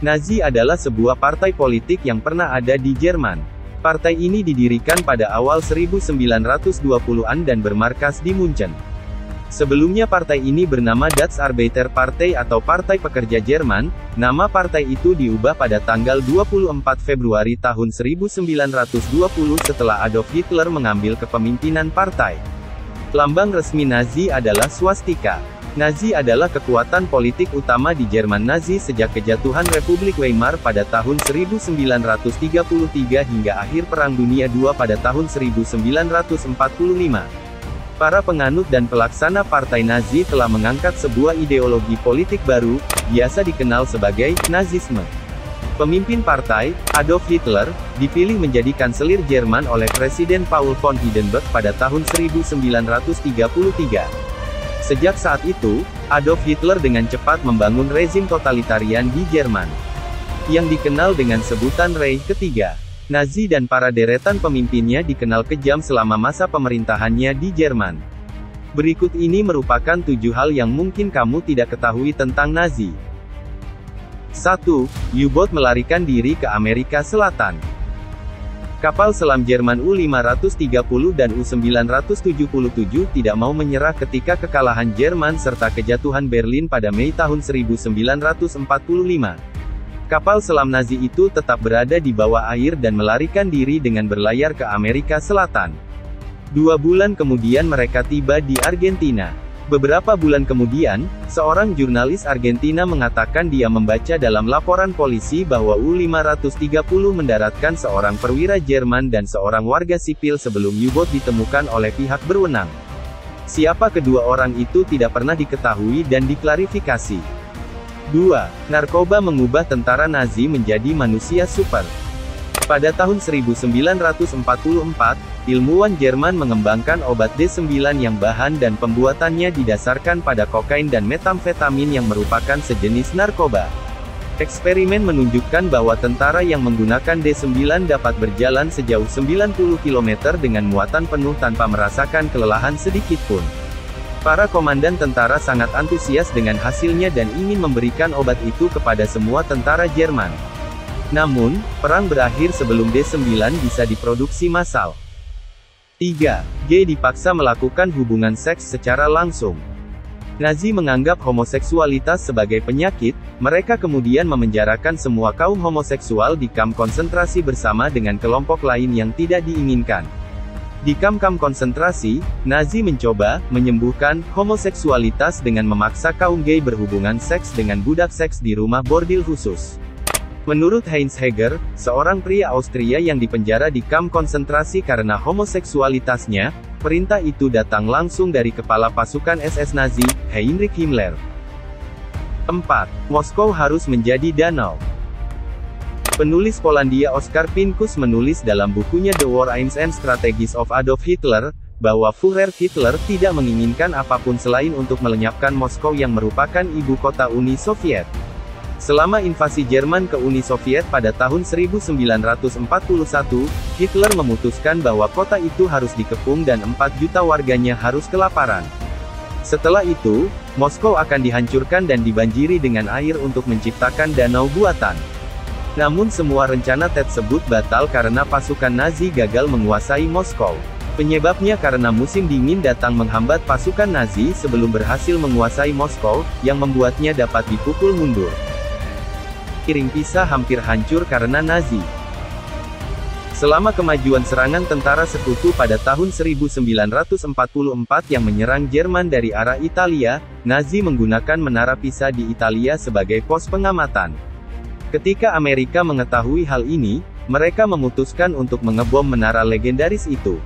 Nazi adalah sebuah partai politik yang pernah ada di Jerman. Partai ini didirikan pada awal 1920-an dan bermarkas di Munchen. Sebelumnya partai ini bernama Das Arbeiterpartei atau Partai Pekerja Jerman. Nama partai itu diubah pada tanggal 24 Februari tahun 1920 setelah Adolf Hitler mengambil kepemimpinan partai. Lambang resmi Nazi adalah swastika. Nazi adalah kekuatan politik utama di Jerman Nazi sejak kejatuhan Republik Weimar pada tahun 1933 hingga akhir Perang Dunia II pada tahun 1945. Para penganut dan pelaksana partai Nazi telah mengangkat sebuah ideologi politik baru, biasa dikenal sebagai Nazisme. Pemimpin partai, Adolf Hitler, dipilih menjadi kanselir Jerman oleh Presiden Paul von Hindenburg pada tahun 1933. Sejak saat itu, Adolf Hitler dengan cepat membangun rezim totalitarian di Jerman, yang dikenal dengan sebutan Reich Ketiga. Nazi dan para deretan pemimpinnya dikenal kejam selama masa pemerintahannya di Jerman. Berikut ini merupakan 7 hal yang mungkin kamu tidak ketahui tentang Nazi. 1. U-boat melarikan diri ke Amerika Selatan. Kapal selam Jerman U-530 dan U-977 tidak mau menyerah ketika kekalahan Jerman serta kejatuhan Berlin pada Mei tahun 1945. Kapal selam Nazi itu tetap berada di bawah air dan melarikan diri dengan berlayar ke Amerika Selatan. 2 bulan kemudian mereka tiba di Argentina. Beberapa bulan kemudian, seorang jurnalis Argentina mengatakan dia membaca dalam laporan polisi bahwa U-530 mendaratkan seorang perwira Jerman dan seorang warga sipil sebelum U-boat ditemukan oleh pihak berwenang. Siapa kedua orang itu tidak pernah diketahui dan diklarifikasi. 2. Narkoba mengubah tentara Nazi menjadi manusia super. Pada tahun 1944, ilmuwan Jerman mengembangkan obat D9 yang bahan dan pembuatannya didasarkan pada kokain dan metamfetamin yang merupakan sejenis narkoba. Eksperimen menunjukkan bahwa tentara yang menggunakan D9 dapat berjalan sejauh 90 km dengan muatan penuh tanpa merasakan kelelahan sedikitpun. Para komandan tentara sangat antusias dengan hasilnya dan ingin memberikan obat itu kepada semua tentara Jerman. Namun, perang berakhir sebelum D9 bisa diproduksi massal. 3. G dipaksa melakukan hubungan seks secara langsung. Nazi menganggap homoseksualitas sebagai penyakit, mereka kemudian memenjarakan semua kaum homoseksual di kamp konsentrasi bersama dengan kelompok lain yang tidak diinginkan. Di kamp-kamp konsentrasi, Nazi mencoba menyembuhkan homoseksualitas dengan memaksa kaum gay berhubungan seks dengan budak seks di rumah bordil khusus. Menurut Heinz Heger, seorang pria Austria yang dipenjara di kamp konsentrasi karena homoseksualitasnya, perintah itu datang langsung dari kepala pasukan SS Nazi, Heinrich Himmler. 4. Moskow harus menjadi danau. Penulis Polandia Oskar Pinkus menulis dalam bukunya The War Aims and Strategies of Adolf Hitler, bahwa Führer Hitler tidak menginginkan apapun selain untuk melenyapkan Moskow yang merupakan ibu kota Uni Soviet. Selama invasi Jerman ke Uni Soviet pada tahun 1941, Hitler memutuskan bahwa kota itu harus dikepung dan 4 juta warganya harus kelaparan. Setelah itu, Moskow akan dihancurkan dan dibanjiri dengan air untuk menciptakan danau buatan. Namun semua rencana tersebut batal karena pasukan Nazi gagal menguasai Moskow. Penyebabnya karena musim dingin datang menghambat pasukan Nazi sebelum berhasil menguasai Moskow, yang membuatnya dapat dipukul mundur. Kiring Pisa hampir hancur karena Nazi. Selama kemajuan serangan tentara sekutu pada tahun 1944 yang menyerang Jerman dari arah Italia, Nazi menggunakan menara Pisa di Italia sebagai pos pengamatan. Ketika Amerika mengetahui hal ini, mereka memutuskan untuk mengebom menara legendaris itu.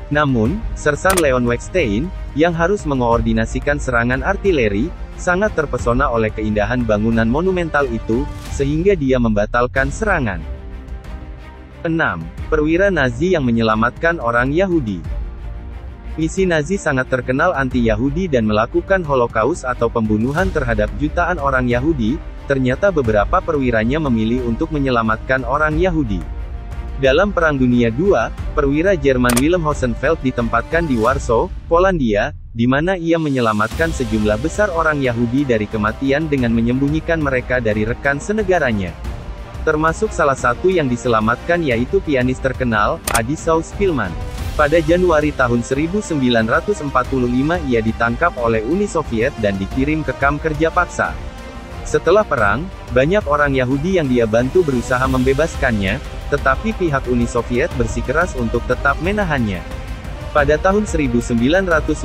Namun, Sersan Leon Weckstein, yang harus mengoordinasikan serangan artileri, sangat terpesona oleh keindahan bangunan monumental itu, sehingga dia membatalkan serangan. 6. Perwira Nazi yang menyelamatkan orang Yahudi. Misi Nazi sangat terkenal anti-Yahudi dan melakukan Holocaust atau pembunuhan terhadap jutaan orang Yahudi. Ternyata beberapa perwiranya memilih untuk menyelamatkan orang Yahudi. Dalam Perang Dunia II, perwira Jerman Wilhelm Hosenfeld ditempatkan di Warsaw, Polandia, di mana ia menyelamatkan sejumlah besar orang Yahudi dari kematian dengan menyembunyikan mereka dari rekan senegaranya. Termasuk salah satu yang diselamatkan yaitu pianis terkenal, Adisau Spielmann. Pada Januari tahun 1945 ia ditangkap oleh Uni Soviet dan dikirim ke kamp kerja paksa. Setelah perang, banyak orang Yahudi yang dia bantu berusaha membebaskannya, tetapi pihak Uni Soviet bersikeras untuk tetap menahannya. Pada tahun 1950,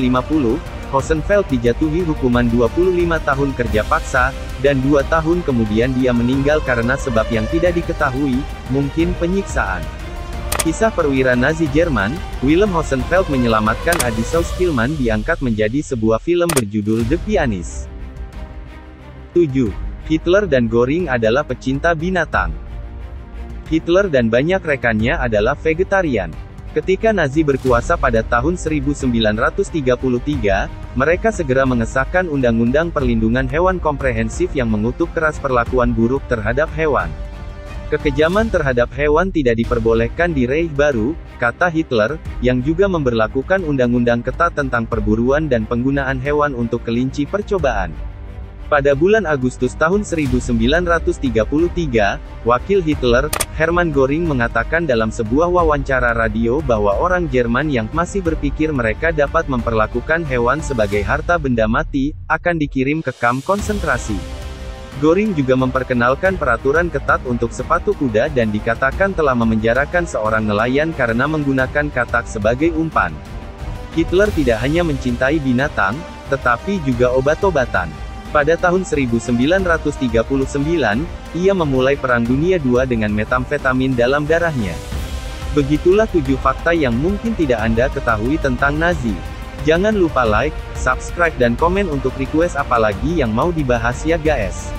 Hosenfeld dijatuhi hukuman 25 tahun kerja paksa, dan 2 tahun kemudian dia meninggal karena sebab yang tidak diketahui, mungkin penyiksaan. Kisah perwira Nazi Jerman, Wilhelm Hosenfeld menyelamatkan Adisau Spielmann diangkat menjadi sebuah film berjudul The Pianist. 7. Hitler dan Göring adalah pecinta binatang. Hitler dan banyak rekannya adalah vegetarian. Ketika Nazi berkuasa pada tahun 1933, mereka segera mengesahkan Undang-Undang Perlindungan Hewan Komprehensif yang mengutuk keras perlakuan buruk terhadap hewan. Kekejaman terhadap hewan tidak diperbolehkan di Reich Baru, kata Hitler, yang juga memberlakukan undang-undang ketat tentang perburuan dan penggunaan hewan untuk kelinci percobaan. Pada bulan Agustus tahun 1933, wakil Hitler, Hermann Göring mengatakan dalam sebuah wawancara radio bahwa orang Jerman yang masih berpikir mereka dapat memperlakukan hewan sebagai harta benda mati, akan dikirim ke kamp konsentrasi. Göring juga memperkenalkan peraturan ketat untuk sepatu kuda dan dikatakan telah memenjarakan seorang nelayan karena menggunakan katak sebagai umpan. Hitler tidak hanya mencintai binatang, tetapi juga obat-obatan. Pada tahun 1939, ia memulai Perang Dunia II dengan metamfetamin dalam darahnya. Begitulah 7 fakta yang mungkin tidak Anda ketahui tentang Nazi. Jangan lupa like, subscribe dan komen untuk request apa lagi yang mau dibahas ya guys.